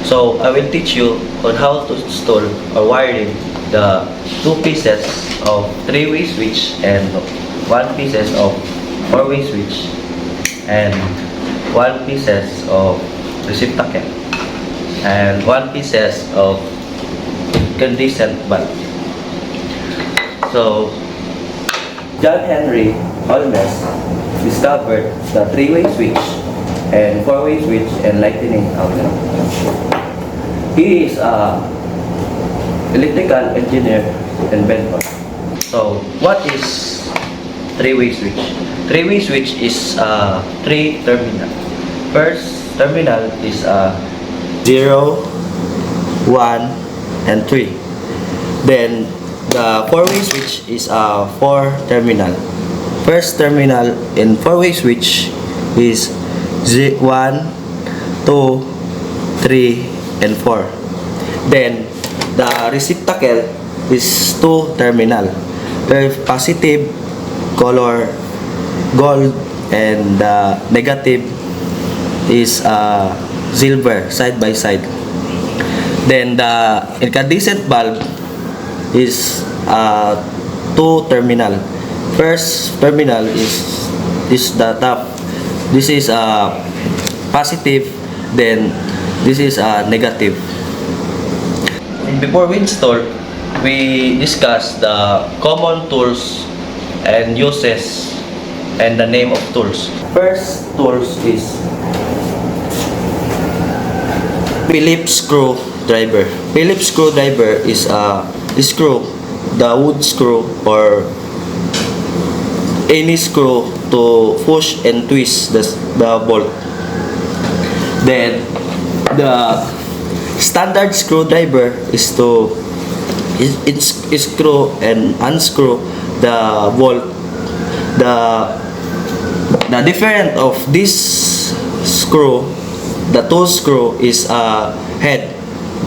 So I will teach you on how to install or wiring the two pieces of three-way switch and one pieces of four-way switch and one pieces of receptacle and one pieces of condensate bulb. So John Henry Holmes discovered the three-way switch and four-way switch and lightning outlet. He is a electrical engineer inventor. So what is three-way switch? Three-way switch is three terminal. First terminal is 0, 1, and 3. Then the four-way switch is 4 terminal. First terminal in four-way switch is 1, 2, 3, and 4. Then the receptacle is 2 terminal. The positive color gold and the negative is silver side by side. Then the incandescent bulb is 2 terminal. First terminal is the top. This is positive, then this is negative. And before we install, we discuss the common tools and uses and the name of tools. First tools is Phillips screwdriver. Phillips screwdriver is a screw, the wood screw or any screw to push and twist the bolt. Then the standard screwdriver is to screw and unscrew the bolt. The different of this screw, the two screw is a head.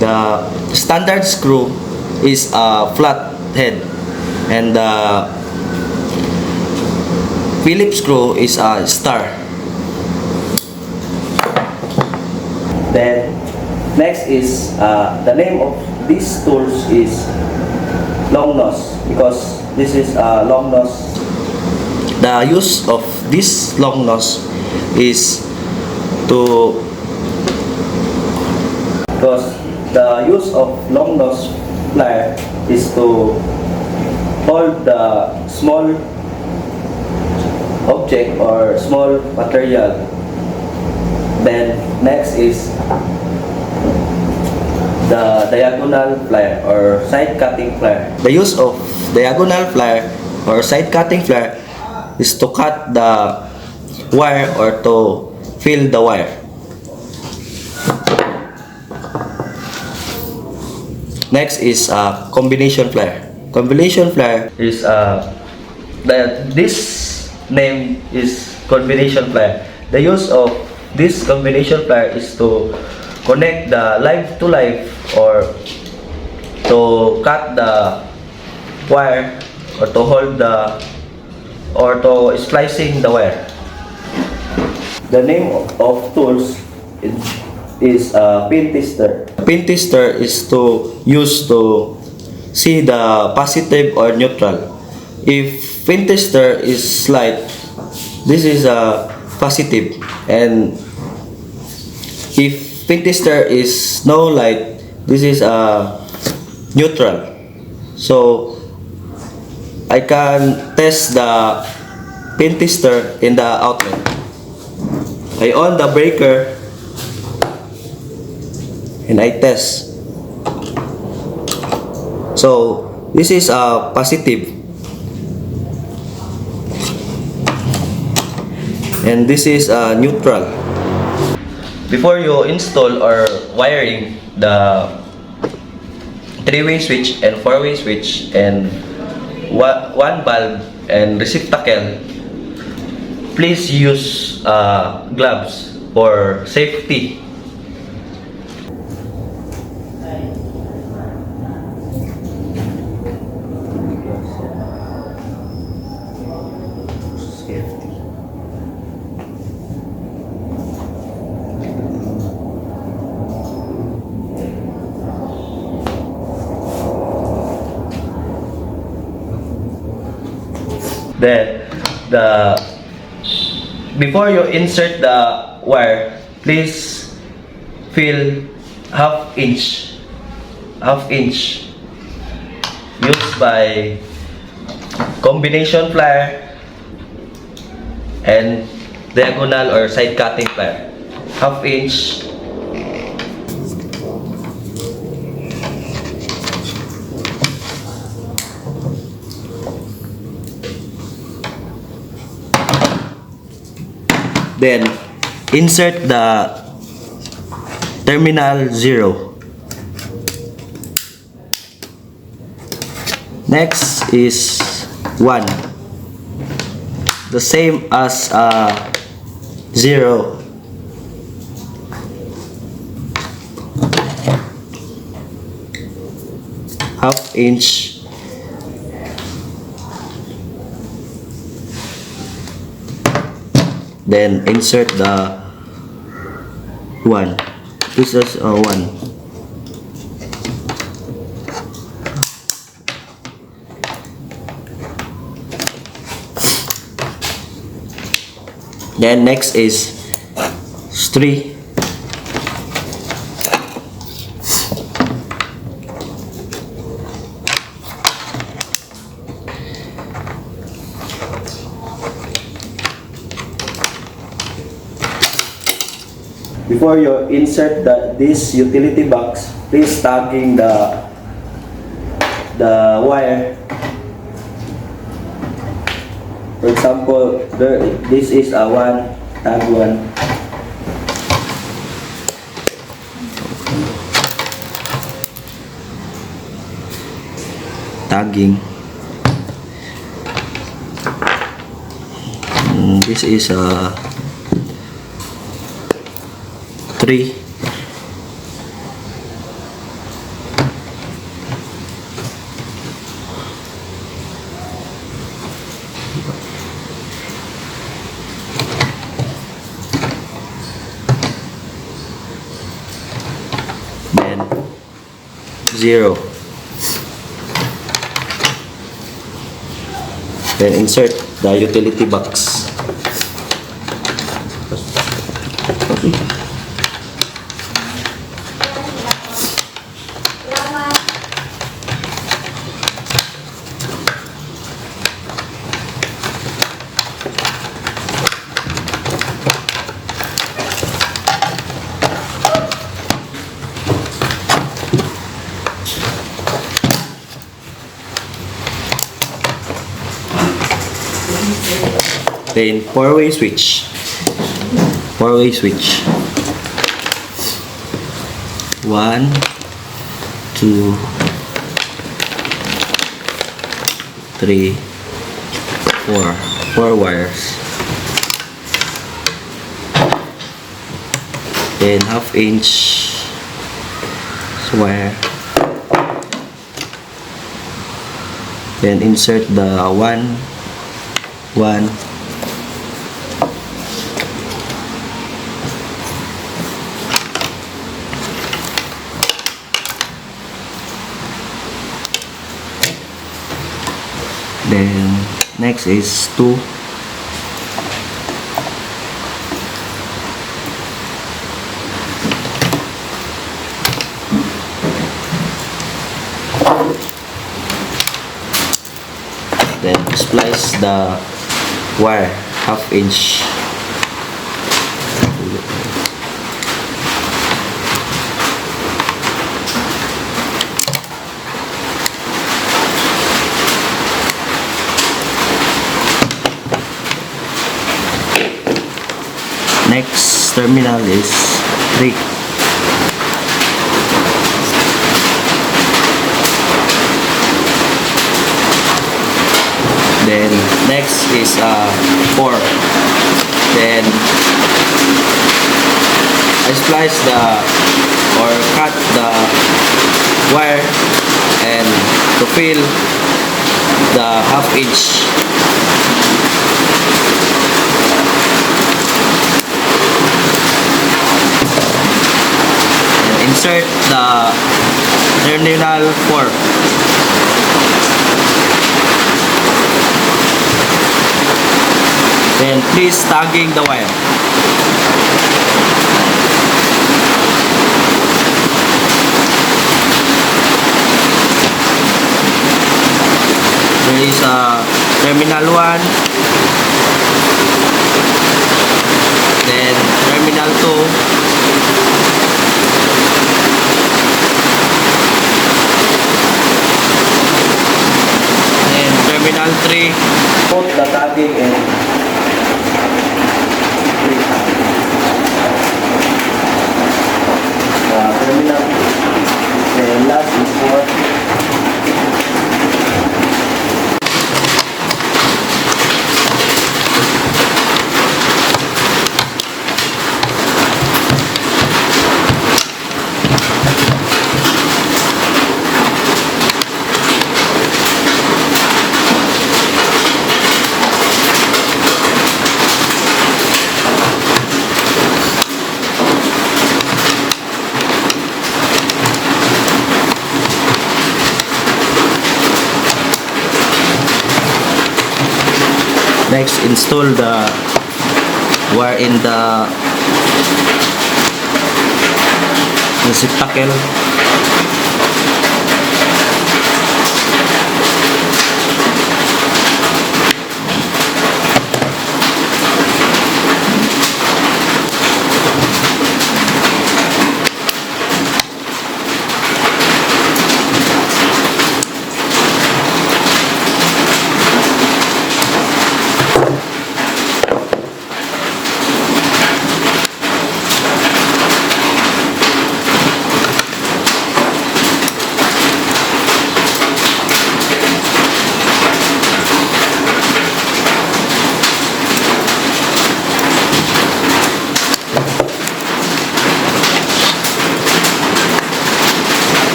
The standard screw is a flat head, and the Phillips screw is a star. Then next is the name of these tools is long nose, because this is a long nose. The use of this long nose is to, because the use of long nose plier is to hold the small object or small material. Then next is the diagonal plier or side cutting plier. The use of diagonal plier or side cutting plier is to cut the wire or to fill the wire. Next is combination plier. Combination plier is this name is combination plier. The use of this combination plier is to connect the live to live or to cut the wire or to hold the or to splicing the wire. The name of tools is pin tester. Pin tester is to use to see the positive or neutral. If pin tester is light, this is a positive, and if pin tester is no light, this is a neutral. So I can test the pin tester in the outlet. I on the breaker and I test. So this is a positive, and this is a neutral. Before you install or wiring the three-way switch and four-way switch and one bulb and receptacle, please use gloves for safety. Then the before you insert the wire, please fill half inch used by combination plier and diagonal or side cutting plier. Half inch. Then insert the terminal 0. Next is 1. The same as 0. Half inch. Then insert the 1. This is 1. Then next is 3. Before you insert this utility box, please tagging the wire. For example, this is a 1, tag 1. Tagging. This is a 3. Then 0. Then insert the utility box. Then four-way switch. 1, 2, 3, 4. 4 wires. Then half inch wire. Then insert the 1. Then next is 2. Then splice the wire half inch. Next terminal is 3. Then next is 4. Then I splice or cut the wire and to fill the half inch. Insert the terminal 4. Then please tagging the wire. There is a terminal 1, then terminal 2, then terminal 3. Put the tagging in. Terminal 2. Then last is 4. Next, install the wire in the receptacle.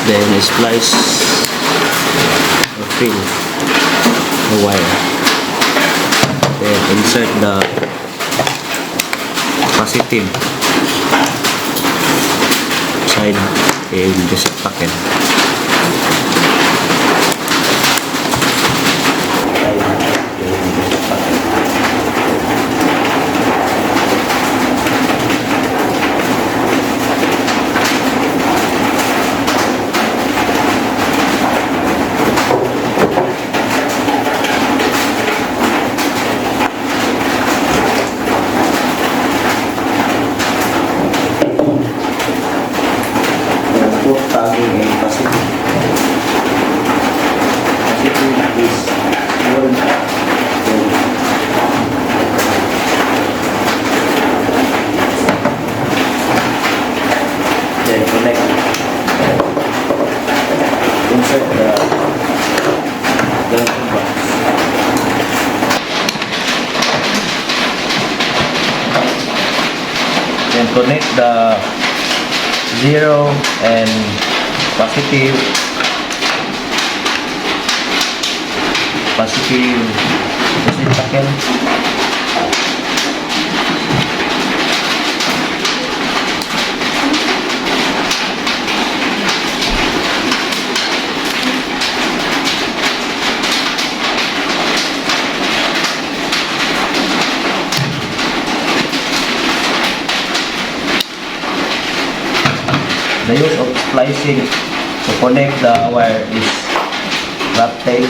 Then splice or fill the wire. Then insert the positive side in the socket. Then connect the 0 and positive receptacle. The use of splicing to connect the wire is rat-tail.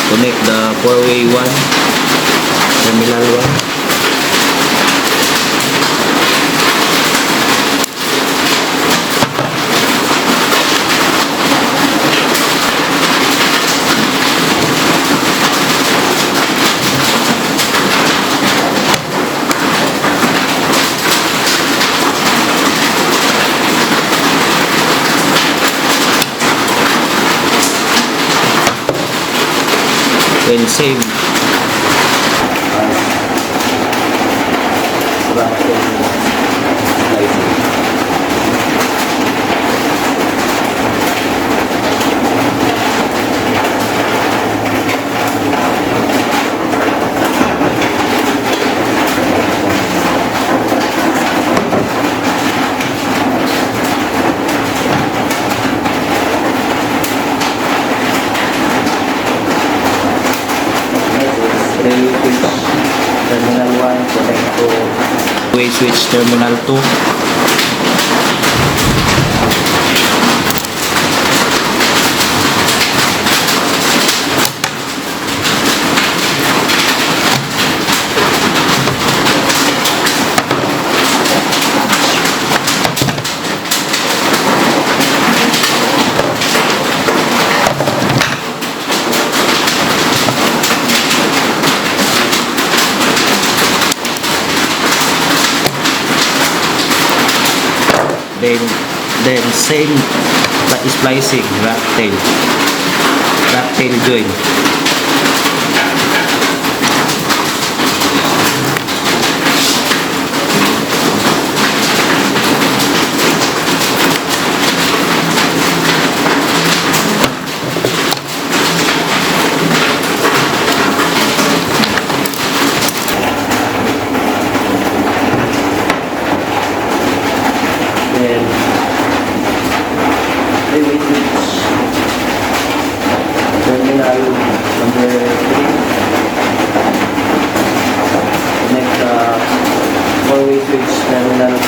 Connect the 4-way 1, terminal 1. Then same as fractal slicing. Terminal 1 connect to way switch terminal 2. Then same splicing rat tail joint. Terminal number 3. Connect the four-way switch terminal 4.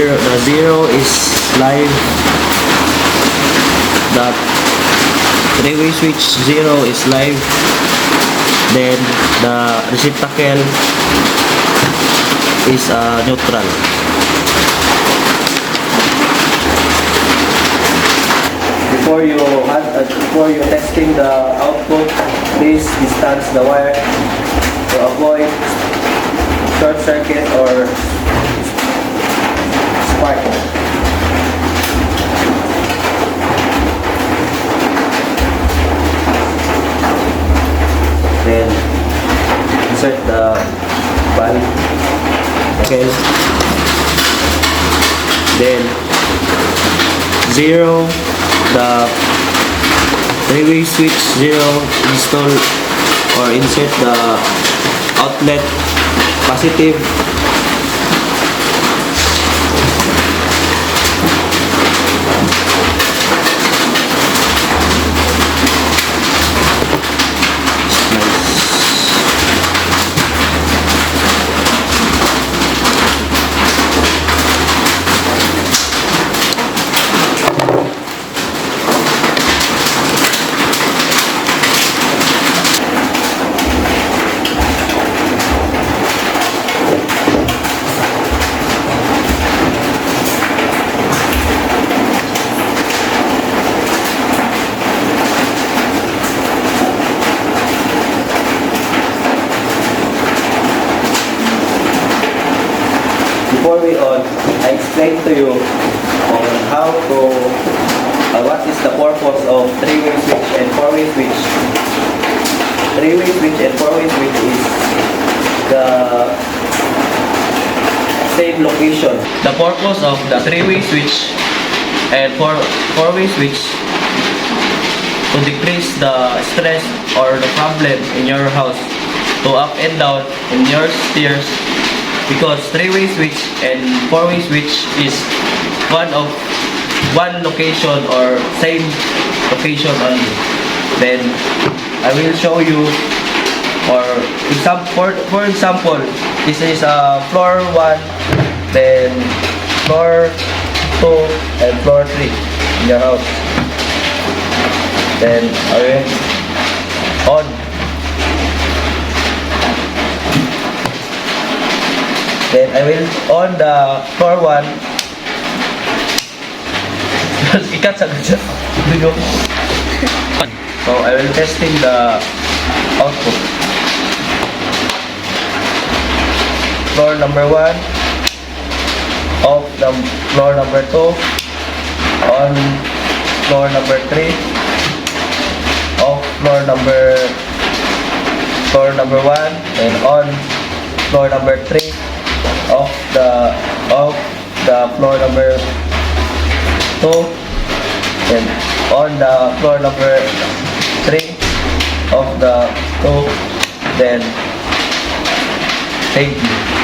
The zero is live. The three-way switch 0 is live. Then the receptacle is neutral. Before you testing the output, please distance the wire to avoid short circuit or spark. Then insert the valve. Okay. Then 0, the three-way switch 0, install or insert the outlet positive. Before we on, I explained to you on how to what is the purpose of three-way switch and four-way switch. Three-way switch and four-way switch is the same location. The purpose of the three-way switch and four-way switch to decrease the stress or the problem in your house, to up and down in your stairs. Because three-way switch and four-way switch is one location or same location only. Then I will show you or for example, this is floor 1, then floor 2, and floor 3 in your house. Then I will on. Then I will on the floor 1. Ikat sa gadget. So I will testing the output. Floor number 1, off the floor number 2, on floor number 3, off floor number 1, and on floor number 3, off the floor number 2, and on the floor number 3 of the 2, then thank you.